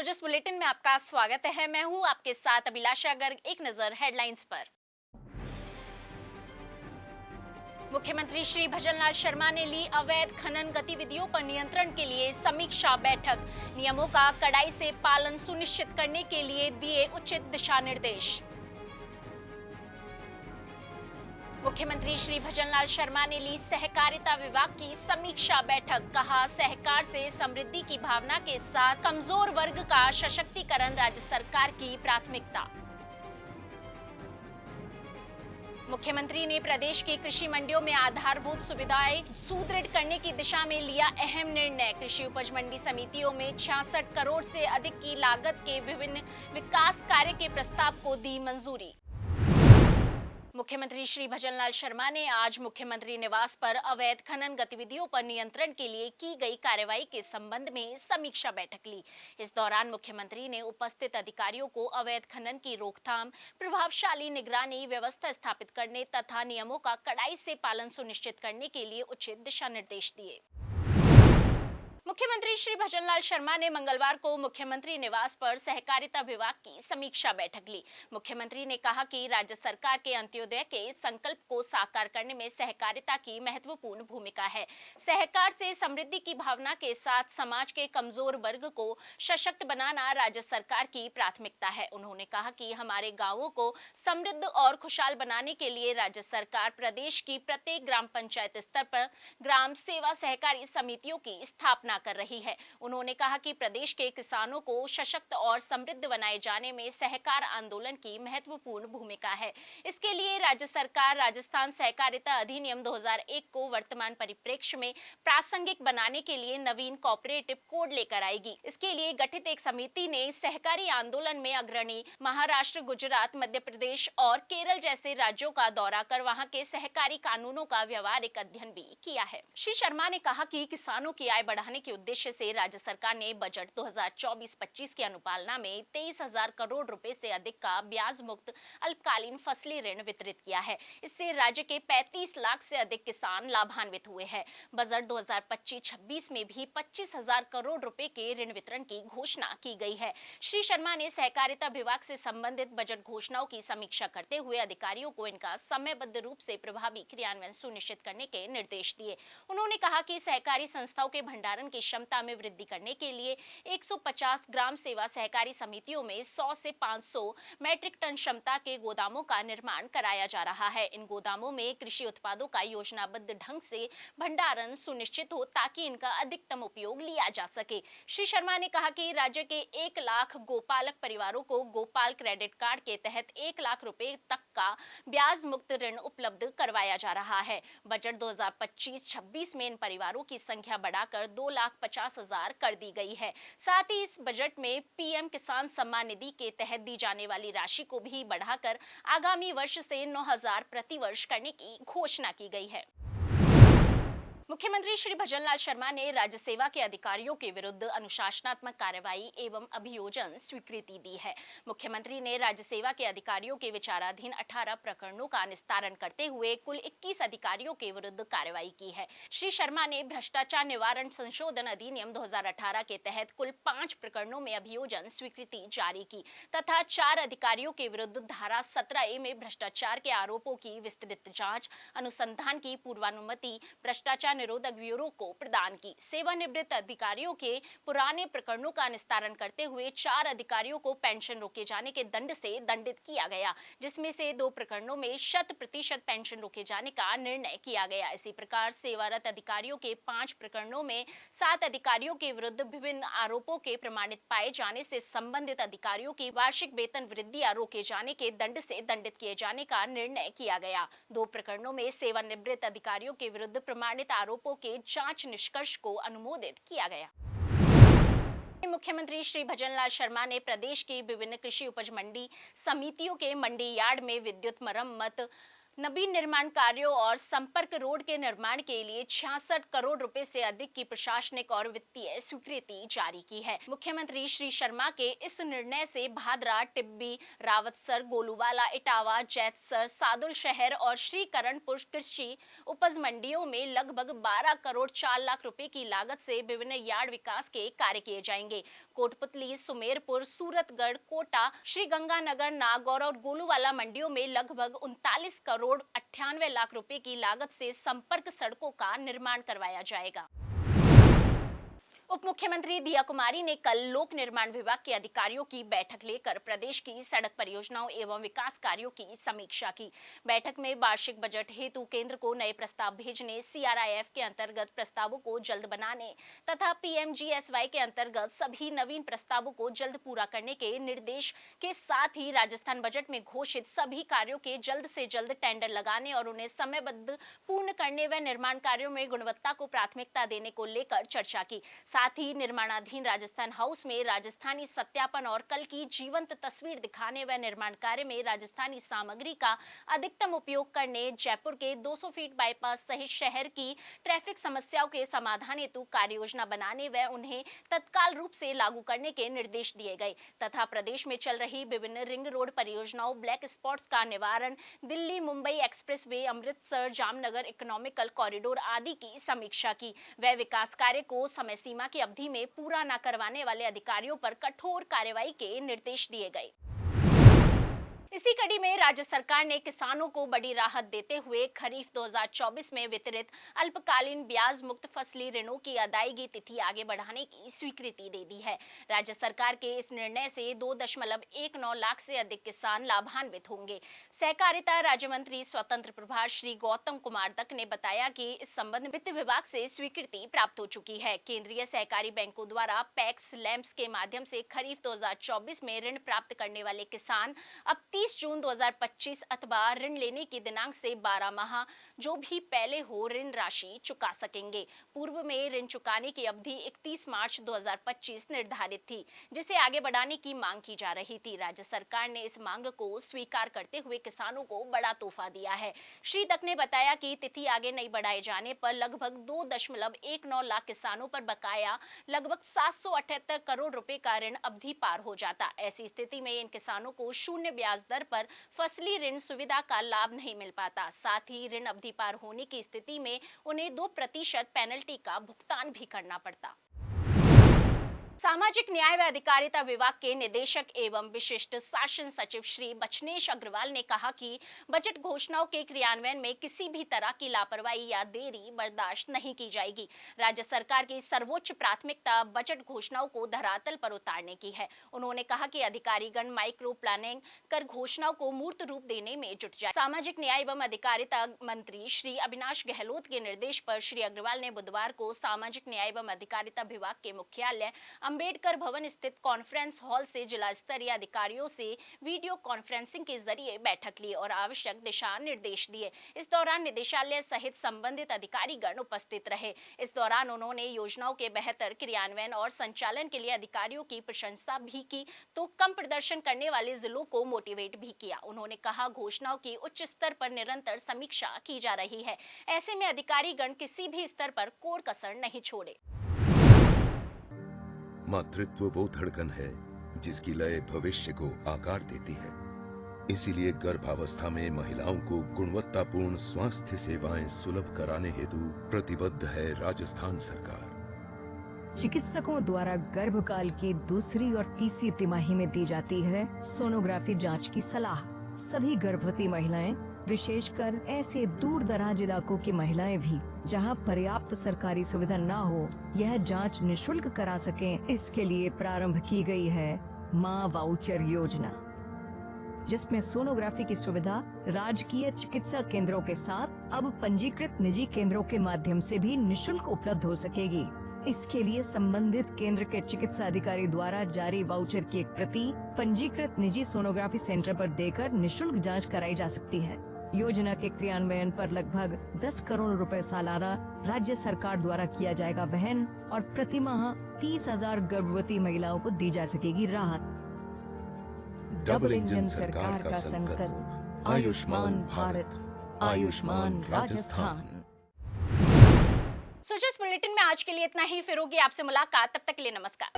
जिस बुलेटिन में आपका स्वागत है। मैं हूं आपके साथ अभिलाषा गर्ग। एक नजर हेडलाइंस पर। मुख्यमंत्री श्री भजनलाल शर्मा ने ली अवैध खनन गतिविधियों पर नियंत्रण के लिए समीक्षा बैठक। नियमों का कड़ाई से पालन सुनिश्चित करने के लिए दिए उचित दिशा निर्देश। मुख्यमंत्री श्री भजनलाल शर्मा ने ली सहकारिता विभाग की समीक्षा बैठक। कहा, सहकार से समृद्धि की भावना के साथ कमजोर वर्ग का सशक्तिकरण राज्य सरकार की प्राथमिकता। मुख्यमंत्री ने प्रदेश की कृषि मंडियों में आधारभूत सुविधाएं सुदृढ़ करने की दिशा में लिया अहम निर्णय। कृषि उपज मंडी समितियों में 66 करोड़ से अधिक की लागत के विभिन्न विकास कार्य के प्रस्ताव को दी मंजूरी। मुख्यमंत्री श्री भजनलाल शर्मा ने आज मुख्यमंत्री निवास पर अवैध खनन गतिविधियों पर नियंत्रण के लिए की गई कार्रवाई के संबंध में समीक्षा बैठक ली। इस दौरान मुख्यमंत्री ने उपस्थित अधिकारियों को अवैध खनन की रोकथाम, प्रभावशाली निगरानी व्यवस्था स्थापित करने तथा नियमों का कड़ाई से पालन सुनिश्चित करने के लिए उचित दिशा निर्देश दिए। मुख्यमंत्री श्री भजनलाल शर्मा ने मंगलवार को मुख्यमंत्री निवास पर सहकारिता विभाग की समीक्षा बैठक ली। मुख्यमंत्री ने कहा कि राज्य सरकार के अंत्योदय के संकल्प को साकार करने में सहकारिता की महत्वपूर्ण भूमिका है। सहकार से समृद्धि की भावना के साथ समाज के कमजोर वर्ग को सशक्त बनाना राज्य सरकार की प्राथमिकता है। उन्होंने कहा कि हमारे गांवों को समृद्ध और खुशहाल बनाने के लिए राज्य सरकार प्रदेश की प्रत्येक ग्राम पंचायत स्तर पर ग्राम सेवा सहकारी समितियों की स्थापना कर रही है। उन्होंने कहा कि प्रदेश के किसानों को सशक्त और समृद्ध बनाए जाने में सहकार आंदोलन की महत्वपूर्ण भूमिका है। इसके लिए राज्य सरकार राजस्थान सहकारिता अधिनियम 2001 को वर्तमान परिप्रेक्ष्य में प्रासंगिक बनाने के लिए नवीन कोऑपरेटिव कोड लेकर आएगी। इसके लिए गठित एक समिति ने सहकारी आंदोलन में अग्रणी महाराष्ट्र, गुजरात, मध्य प्रदेश और केरल जैसे राज्यों का दौरा कर वहां के सहकारी कानूनों का व्यवहारिक अध्ययन भी किया है। श्री शर्मा ने कहा कि किसानों की आय बढ़ाने के उद्देश्य से राज्य सरकार ने बजट 2024-25 की अनुपालना में 23,000 करोड़ रुपए से अधिक का ब्याज मुक्त अल्पकालीन फसली ऋण वितरित किया है। इससे राज्य के 35 लाख से अधिक किसान लाभान्वित हुए हैं। बजट 2025-26 में भी 25,000 करोड़ रुपए के ऋण वितरण की घोषणा की गई है। श्री शर्मा ने सहकारिता विभाग से संबंधित बजट घोषणाओं की समीक्षा करते हुए अधिकारियों को इनका समयबद्ध रूप से प्रभावी क्रियान्वयन सुनिश्चित करने के निर्देश दिए। उन्होंने कहा कि सहकारी संस्थाओं के भंडारण की क्षमता में वृद्धि करने के लिए 150 ग्राम सेवा सहकारी समितियों में 100 से 500 मैट्रिक टन क्षमता के गोदामों का निर्माण कराया जा रहा है। इन गोदामों में कृषि उत्पादों का योजनाबद्ध ढंग से भंडारण सुनिश्चित हो ताकि इनका अधिकतम उपयोग लिया जा सके। श्री शर्मा ने कहा कि राज्य के 1 लाख गोपालक परिवारों को गोपाल क्रेडिट कार्ड के तहत 1 लाख रुपए तक का ब्याज मुक्त ऋण उपलब्ध करवाया जा रहा है। बजट 2025-26 में इन परिवारों की संख्या बढ़ाकर 2,50,000 कर दी गई है। साथ ही इस बजट में पीएम किसान सम्मान निधि के तहत दी जाने वाली राशि को भी बढ़ाकर आगामी वर्ष से 9,000 प्रति वर्ष करने की घोषणा की गई है। मुख्यमंत्री श्री भजनलाल शर्मा ने राज्य सेवा के अधिकारियों के विरुद्ध अनुशासनात्मक कार्रवाई एवं अभियोजन स्वीकृति दी है। मुख्यमंत्री ने राज्य सेवा के अधिकारियों के विचाराधीन 18 प्रकरणों का निस्तारण करते हुए कुल 21 अधिकारियों के विरुद्ध कार्रवाई की है। श्री शर्मा ने भ्रष्टाचार निवारण संशोधन अधिनियम 2018 के तहत कुल 5 प्रकरणों में अभियोजन स्वीकृति जारी की तथा 4 अधिकारियों के विरुद्ध धारा 17A में भ्रष्टाचार के आरोपों की विस्तृत जांच, अनुसंधान की पूर्वानुमति भ्रष्टाचार निरोधक ब्यूरो को प्रदान की। सेवानिवृत्त अधिकारियों के पुराने प्रकरणों का निस्तारण करते हुए 4 अधिकारियों को पेंशन रोके जाने के दंड से दंडित किया गया, जिसमें से 2 प्रकरणों में 100% पेंशन रोके जाने का निर्णय किया गया। इसी प्रकार सेवारत अधिकारियों के 5 प्रकरणों में 7 अधिकारियों के विरुद्ध विभिन्न आरोपों के प्रमाणित पाए जाने से संबंधित अधिकारियों की वार्षिक वेतन वृद्धि या रोके जाने के दंड से दंडित किए जाने का निर्णय किया गया। 2 प्रकरणों में सेवानिवृत्त अधिकारियों के विरुद्ध प्रमाणित आरोपों के जांच निष्कर्ष को अनुमोदित किया गया। मुख्यमंत्री श्री भजनलाल शर्मा ने प्रदेश की विभिन्न कृषि उपज मंडी समितियों के मंडी यार्ड में विद्युत मरम्मत, नवीन निर्माण कार्यों और संपर्क रोड के निर्माण के लिए 66 करोड़ रुपए से अधिक की प्रशासनिक और वित्तीय स्वीकृति जारी की है। मुख्यमंत्री श्री शर्मा के इस निर्णय से भादरा, टिब्बी, रावतसर, गोलूवाला, इटावा, जैतसर, सादुल शहर और श्रीकरणपुर कृषि उपज मंडियों में लगभग 12 करोड़ 4 लाख रुपए की लागत से विभिन्न यार्ड विकास के कार्य किए जाएंगे। कोटपुतली, सुमेरपुर, सूरतगढ़, कोटा, श्रीगंगानगर, नागौर और गोलूवाला मंडियों में लगभग 39 करोड़ 98 लाख रुपए की लागत से संपर्क सड़कों का निर्माण करवाया जाएगा। उप मुख्यमंत्री दिया कुमारी ने कल लोक निर्माण विभाग के अधिकारियों की बैठक लेकर प्रदेश की सड़क परियोजनाओं एवं विकास कार्यों की समीक्षा की। बैठक में वार्षिक बजट हेतु केंद्र को नए प्रस्ताव भेजने, CRIF के अंतर्गत प्रस्तावों को जल्द बनाने तथा PMGSY के अंतर्गत सभी नवीन प्रस्तावों को जल्द पूरा करने के निर्देश के साथ ही राजस्थान बजट में घोषित सभी कार्यों के जल्द से जल्द टेंडर लगाने और उन्हें समयबद्ध पूर्ण करने व निर्माण कार्यों में गुणवत्ता को प्राथमिकता देने को लेकर चर्चा की। साथ ही निर्माणाधीन राजस्थान हाउस में राजस्थानी सत्यापन और कल की जीवंत तस्वीर दिखाने व निर्माण कार्य में राजस्थानी सामग्री का अधिकतम उपयोग करने, जयपुर के 200 फीट बाईपास सहित शहर की ट्रैफिक समस्याओं के समाधान हेतु कार्य योजना बनाने व उन्हें तत्काल रूप से लागू करने के निर्देश दिए गए तथा प्रदेश में चल रही विभिन्न रिंग रोड परियोजनाओं, ब्लैक स्पॉट्स का निवारण, Delhi Mumbai express way, Amritsar Jamnagar economical corridor आदि की समीक्षा की। वह विकास कार्य को समय सीमा की अवधि में पूरा न करवाने वाले अधिकारियों पर कठोर कार्रवाई के निर्देश दिए गए। इसी कड़ी में राज्य सरकार ने किसानों को बड़ी राहत देते हुए खरीफ 2024 में वितरित अल्पकालीन ब्याज मुक्त फसली ऋणों की अदायगी तिथि आगे बढ़ाने की स्वीकृति दे दी है। राज्य सरकार के इस निर्णय से 2.19 लाख से अधिक किसान लाभान्वित होंगे। सहकारिता राज्य मंत्री स्वतंत्र प्रभार श्री गौतम कुमार दत्त ने बताया कि इस संबंध में वित्त विभाग से स्वीकृति प्राप्त हो चुकी है। केंद्रीय सहकारी बैंकों द्वारा पैक्स लैंप्स के माध्यम से खरीफ 2024 में ऋण प्राप्त करने वाले किसान अब 30 जून 2025 अथवा ऋण लेने की दिनांक से 12 माह जो भी पहले हो ऋण राशि चुका सकेंगे। पूर्व में ऋण चुकाने की अवधि 31 मार्च 2025 निर्धारित थी, जिसे आगे बढ़ाने की मांग की जा रही थी। राज्य सरकार ने इस मांग को स्वीकार करते हुए किसानों को बड़ा तोहफा दिया है। श्री दत्त ने बताया कि तिथि आगे नहीं बढ़ाए जाने पर लगभग 2.19 लाख किसानों पर बकाया लगभग 778 करोड़ रुपए का ऋण अवधि पार हो जाता। ऐसी स्थिति में इन किसानों को शून्य ब्याज दर पर फसली ऋण सुविधा का लाभ नहीं मिल पाता। साथ ही ऋण अवधि पार होने की स्थिति में उन्हें 2% पेनल्टी का भुगतान भी करना पड़ता। सामाजिक न्याय व अधिकारिता विभाग के निदेशक एवं विशिष्ट शासन सचिव श्री बचनेश अग्रवाल ने कहा कि बजट घोषणाओं के क्रियान्वयन में किसी भी तरह की लापरवाही या देरी बर्दाश्त नहीं की जाएगी। राज्य सरकार की सर्वोच्च प्राथमिकता बजट घोषणाओं को धरातल पर उतारने की है। उन्होंने कहा कि अधिकारीगण माइक्रो प्लानिंग कर घोषणाओं को मूर्त रूप देने में जुट जाए। सामाजिक न्याय एवं अधिकारिता मंत्री श्री अविनाश गहलोत के निर्देश पर श्री अग्रवाल ने बुधवार को सामाजिक न्याय एवं अधिकारिता विभाग के मुख्यालय अंबेडकर भवन स्थित कॉन्फ्रेंस हॉल से जिला स्तरीय अधिकारियों से वीडियो कॉन्फ्रेंसिंग के जरिए बैठक ली और आवश्यक दिशा निर्देश दिए। इस दौरान निदेशालय सहित संबंधित अधिकारीगण उपस्थित रहे। इस दौरान उन्होंने योजनाओं के बेहतर क्रियान्वयन और संचालन के लिए अधिकारियों की प्रशंसा भी की तो कम प्रदर्शन करने वाले जिलों को मोटिवेट भी किया। उन्होंने कहा, घोषणाओं की उच्च स्तर पर निरंतर समीक्षा की जा रही है। ऐसे में अधिकारीगण किसी भी स्तर पर कोर कसर नहीं छोड़े। मातृत्व वो धड़कन है जिसकी लय भविष्य को आकार देती है। इसीलिए गर्भावस्था में महिलाओं को गुणवत्तापूर्ण स्वास्थ्य सेवाएं सुलभ कराने हेतु प्रतिबद्ध है राजस्थान सरकार। चिकित्सकों द्वारा गर्भकाल की दूसरी और तीसरी तिमाही में दी जाती है सोनोग्राफी जांच की सलाह। सभी गर्भवती महिलाएं, विशेषकर ऐसे दूर दराज इलाकों की महिलाएं भी जहां पर्याप्त सरकारी सुविधा न हो, यह जांच निशुल्क करा सकें, इसके लिए प्रारंभ की गई है मां वाउचर योजना, जिसमें सोनोग्राफी की सुविधा राजकीय चिकित्सा केंद्रों के साथ अब पंजीकृत निजी केंद्रों के माध्यम से भी निशुल्क उपलब्ध हो सकेगी। इसके लिए संबंधित केंद्र के चिकित्सा अधिकारी द्वारा जारी वाउचर की एक प्रति पंजीकृत निजी सोनोग्राफी सेंटर पर देकर निशुल्क जांच कराई जा सकती है। योजना के क्रियान्वयन पर लगभग 10 करोड़ रुपए सालाना राज्य सरकार द्वारा किया जाएगा वहन और प्रति माह 30,000 गर्भवती महिलाओं को दी जा सकेगी राहत। डबल इंजन सरकार का संकल्प, आयुष्मान भारत, आयुष्मान राजस्थान। सुजस बुलेटिन में आज के लिए इतना ही। फिर होगी आपसे मुलाकात, तब तक के लिए नमस्कार।